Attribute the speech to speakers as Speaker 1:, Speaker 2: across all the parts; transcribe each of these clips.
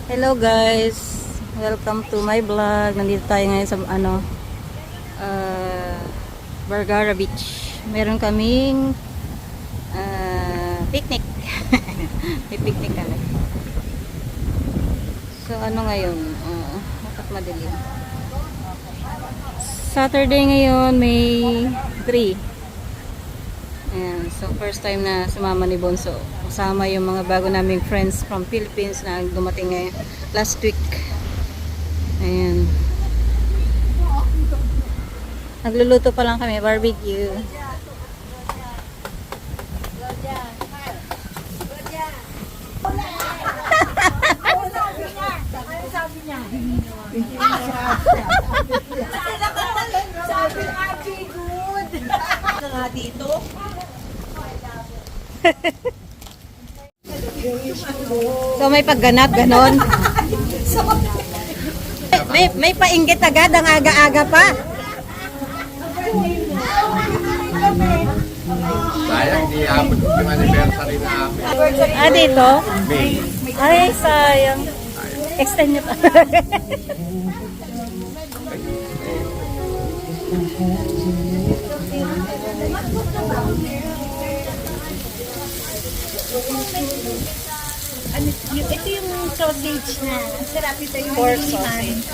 Speaker 1: Hello guys, welcome to my vlog. Nandito tayo ngayon sa Vergara Beach. Meron kaming picnic. May picnic kami. So ngayon, bakit madilim? Saturday ngayon, May 3. Ayan, so first time na sumama ni Bonso. Kasama yung mga bago naming friends from Philippines na dumating ngayon last week. Ayan. Nagluluto pa lang kami, barbecue.
Speaker 2: Sabi niya, good. Nga dito.
Speaker 1: So may pagganap ganon. May painggit agad ang aga-aga pa.
Speaker 3: Sayang, di abot yung anniversary namin.
Speaker 1: Dito?
Speaker 3: May.
Speaker 1: Ay, sayang. Extend nyo pa.
Speaker 2: Ito yung sausage na. Sarap ito yung
Speaker 1: Pork sausage.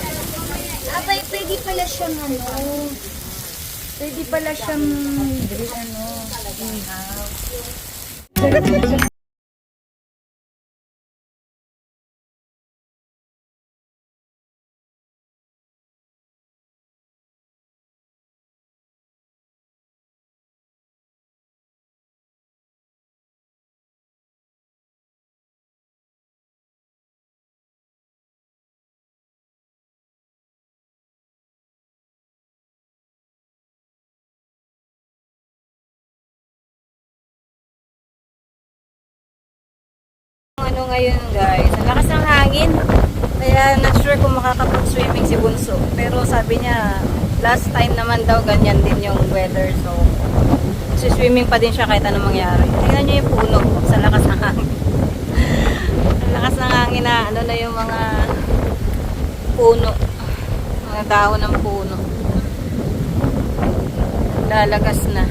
Speaker 2: Abay, pwede pala siyang pwede pala siyang ihaw.
Speaker 1: Ngayon guys, ang lakas ng hangin, kaya not sure kung makakapag-swimming si Bunso, pero sabi niya last time naman daw ganyan din yung weather, so swimming pa din siya kahit anong mangyari. Tingnan niyo yung puno sa lakas ng hangin. Ang lakas ng hangin na na yung mga puno, mga dahon ng puno lalagas na.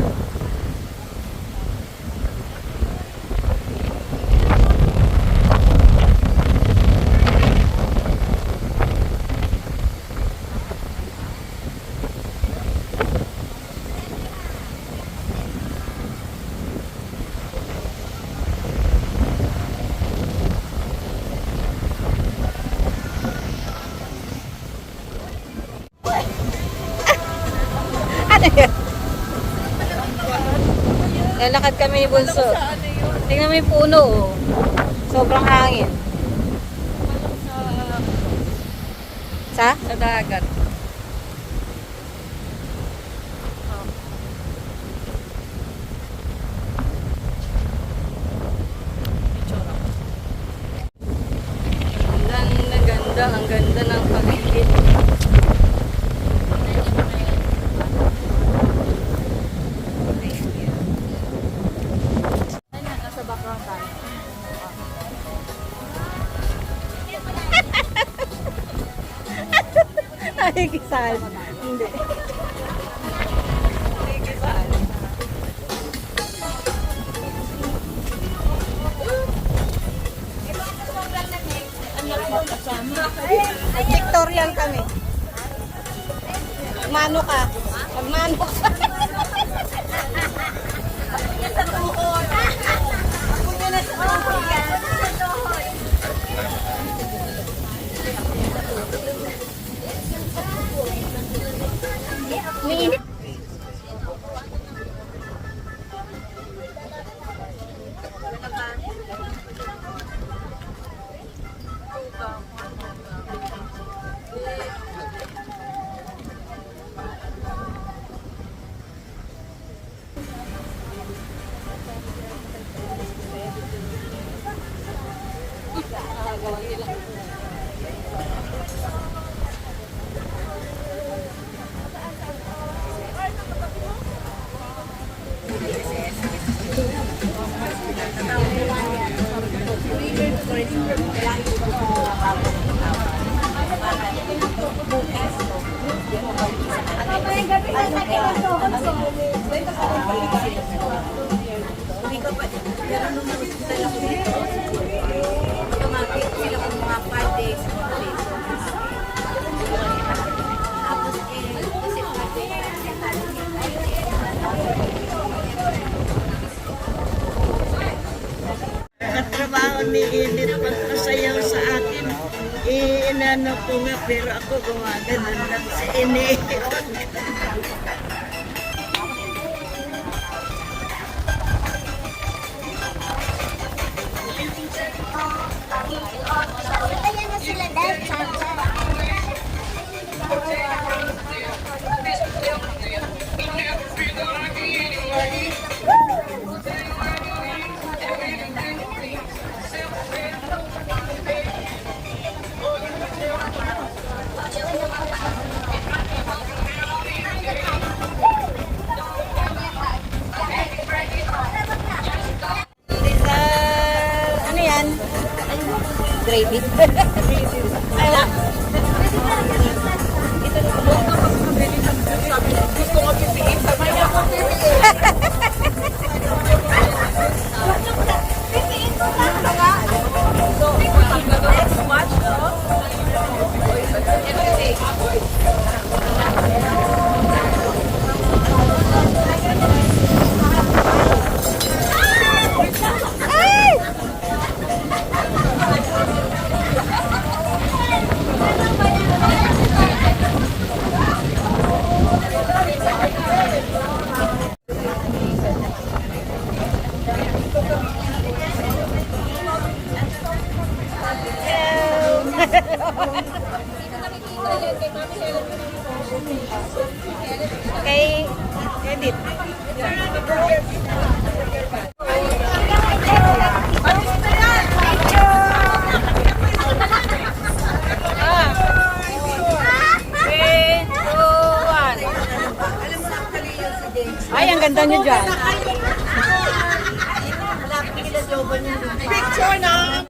Speaker 1: Lalakad kami ni Bunso. Tingnan mo yung puno, oh. Sobrang hangin. Sa dagat. Ang ganda ng paligid. Nakikisal. Hindi. Nakikisal. Pictorial kami. Mano ka. Magmano ka. Mainit. Hindi ka pa, meron nung hospital ako dito. Automatic sila kung mga 5 days, 4 days. Tapos kasi 5 days.
Speaker 2: Katrabaho ni Edith pagpasayaw sa akin. Inano ko nga pero ako gumagano lang sa iniiwan.
Speaker 4: Ayan na sila dahil
Speaker 1: Ano yan? Gravy.
Speaker 5: Gusto ko pipiin, sabi niya ako
Speaker 1: Kay Edith. Ay, ang ganda niyo dyan.
Speaker 5: picture na.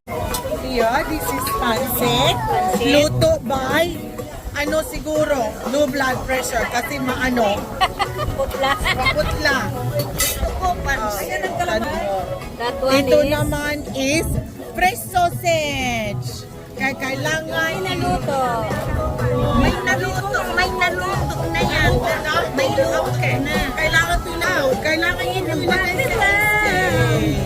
Speaker 5: Yeah, this is pancit. Luto by, ano siguro, low blood pressure kasi maano,
Speaker 1: Putla.
Speaker 5: putla.
Speaker 1: That one
Speaker 5: Ito
Speaker 1: is
Speaker 5: naman is fresh sausage. Kaya kailangan
Speaker 1: naluto.
Speaker 5: may naluto na yan. May luto na. Kailangan tunaw. Kailangan yun ilagay sa sausage.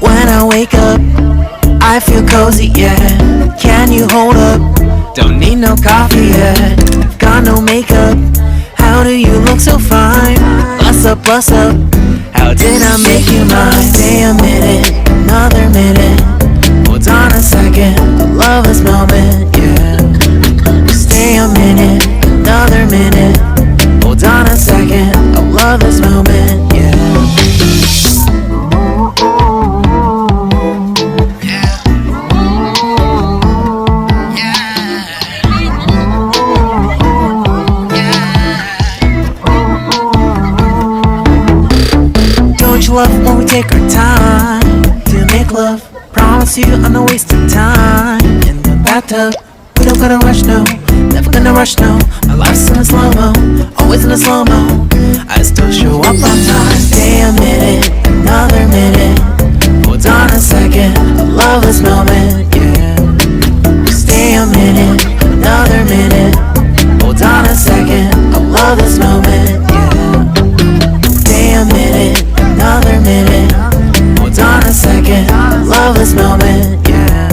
Speaker 6: When I wake up, I feel cozy, yeah. Can you hold up? Don't need no coffee yet. Got no makeup. How do you look so fine? Bust up, bust up. How did I make you mine? Stay a minute, another minute. Hold on a second, I love this moment, yeah. Stay a minute, another minute. Hold on a second, I love this moment, yeah. Don't you love when we take our time to make love? Promise you I'm not wasting time in the bathtub. We don't gotta rush, no. Never gonna rush, no. My life's in a slow-mo, always in a slow-mo. I still show up on time. Stay a minute, another minute. Hold on a second, I love this moment, yeah. Stay a minute, another minute. Hold on a second, I love this moment, yeah. Stay a minute, another minute. Hold on a second, I love this moment, yeah.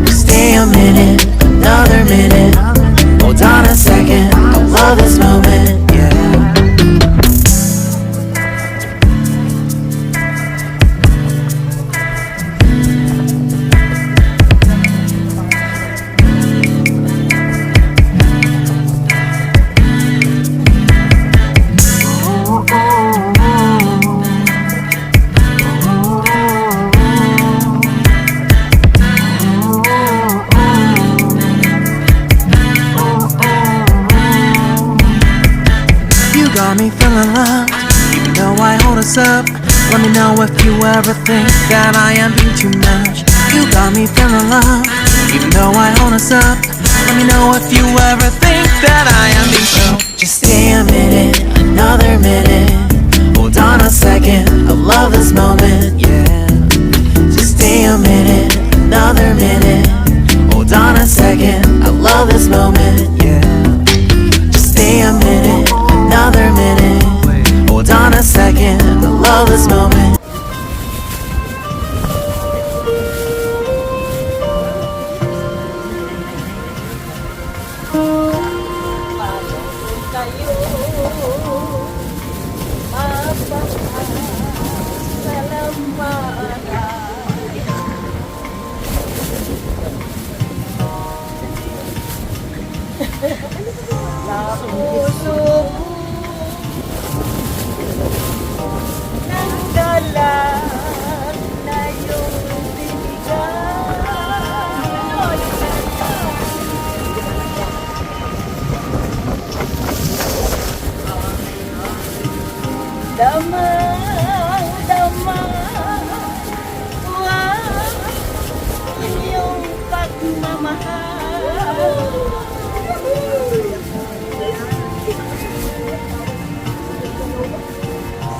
Speaker 6: Stay a minute, another minute. Hold on a second, I love this moment, yeah. know if you ever think that I am being too much. You got me feeling love, even though I own us up. Let me know if you ever think that I am being so. Just stay a minute, another minute. Hold on a second, I love this moment, yeah. Just stay a minute, another minute. Hold on a second, I love this moment, yeah. Just stay a minute, another minute. Hold on a second, I love this moment.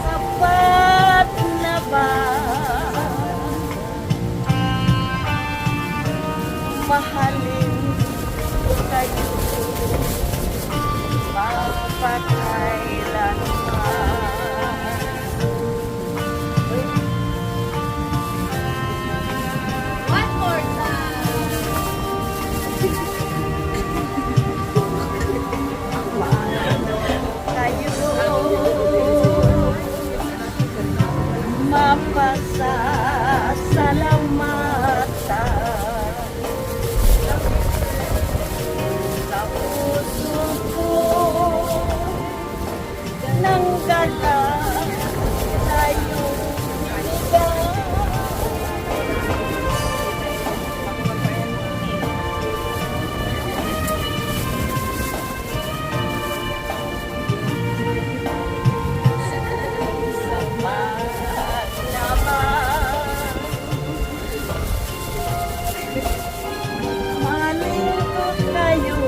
Speaker 2: Sapat na ba mahalin ko kayo mapakailanman?
Speaker 1: One more time.
Speaker 2: Kayo mapasasalamatan sa puso ko ng galang tayo mahalin ko kayo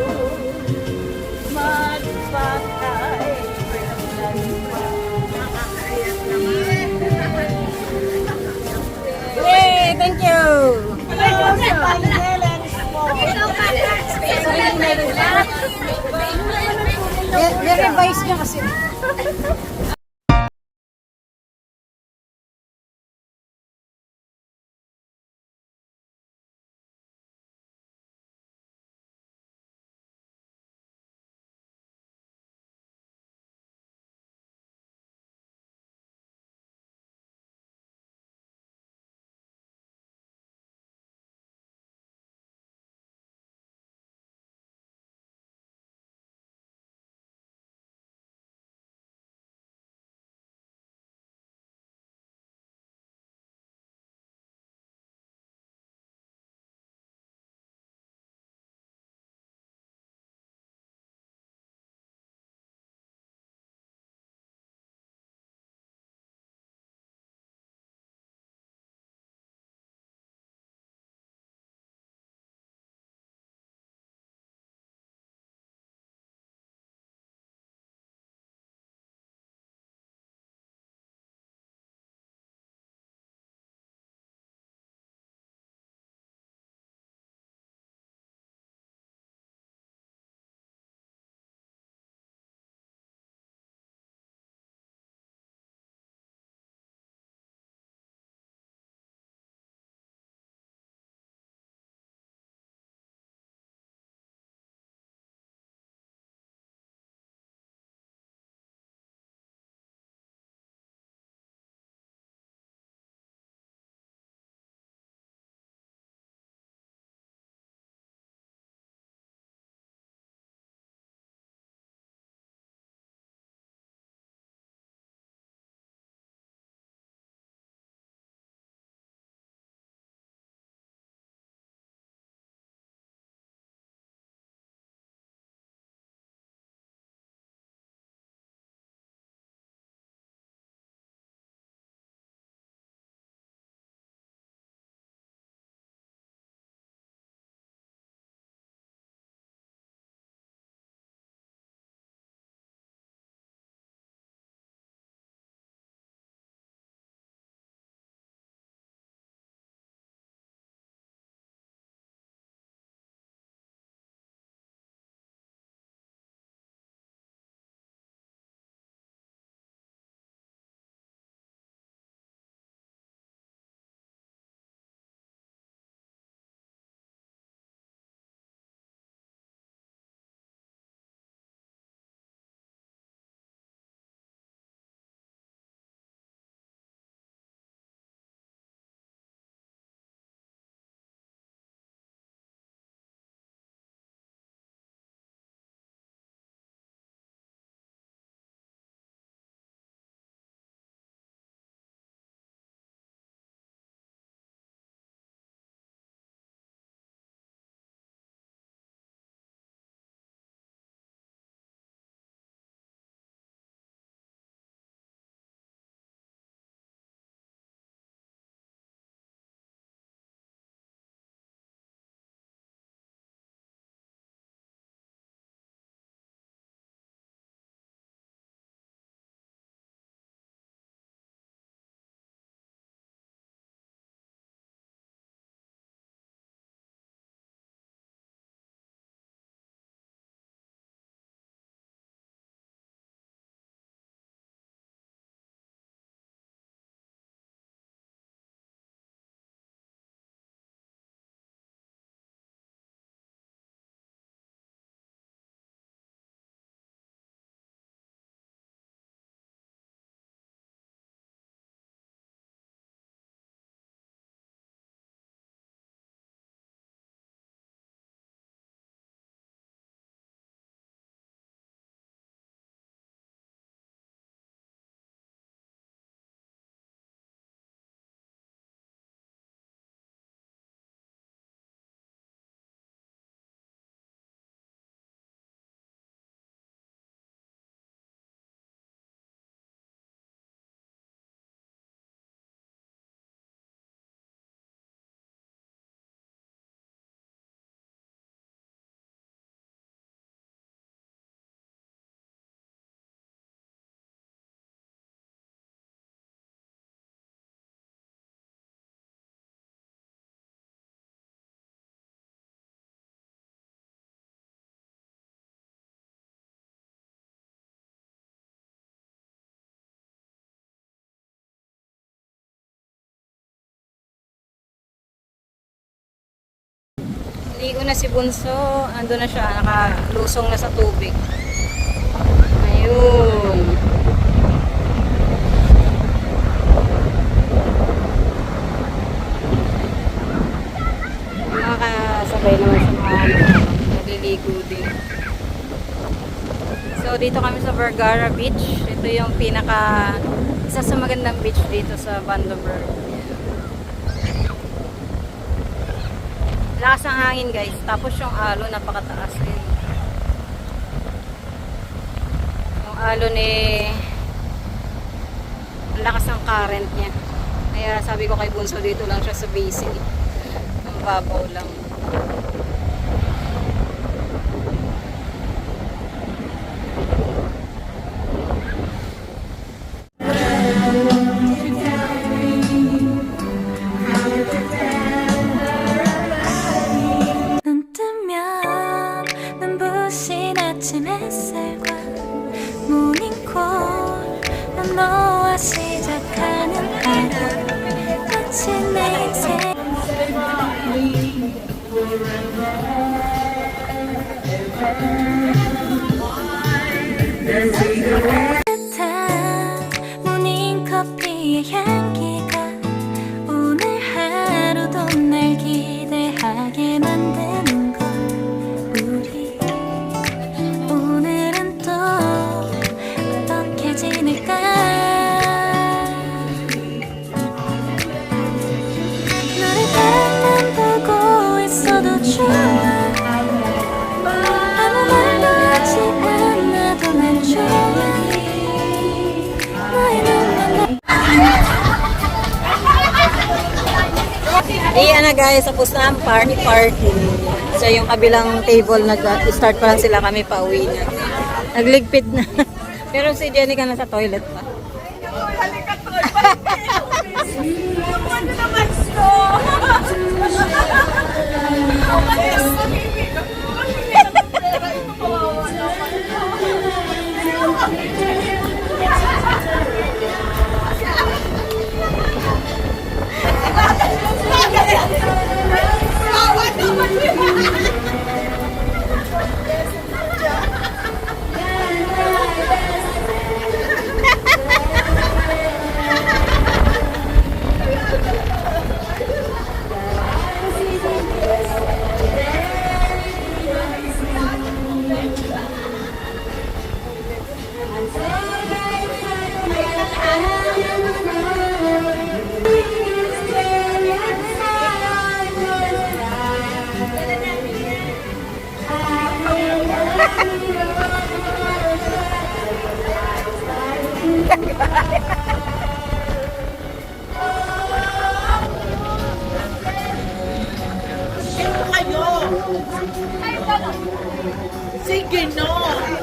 Speaker 1: Yay! Thank you! I-revise niya kasi. Ligo na si Bunso. Ando na siya. Nakalusong na sa tubig. Ayun. Nakakasabay naman sa mga nagliligo din. So, dito kami sa Vergara Beach. Ito yung isa sa magandang beach dito sa Vandenberg. Lakas ang hangin guys. Tapos yung alo napakataas din. Yung alo ni ang lakas ng current niya. Kaya sabi ko kay Bunso dito lang siya sa basic. Ang babaw lang.
Speaker 4: 눈 뜨면 눈부신 아침 햇살과 모닝콜 난 너와 시작하는 하루 마치 내 인생 따뜻한 모닝커피의 향기가 오늘 하루도 날 기대하게 만드는 걸 우리 오늘은 또 어떻게 지낼까 너를 바라만 보고 있어도 좋아 아무 말도 하지 않아도 난 좋아 너의 눈만
Speaker 1: Ayan na guys, tapos na ang party. So yung kabilang table, nag-start pa lang sila, kami pa uwi na. Nagligpit na. Pero si Jenny ka nasa toilet pa.
Speaker 5: Sige, no.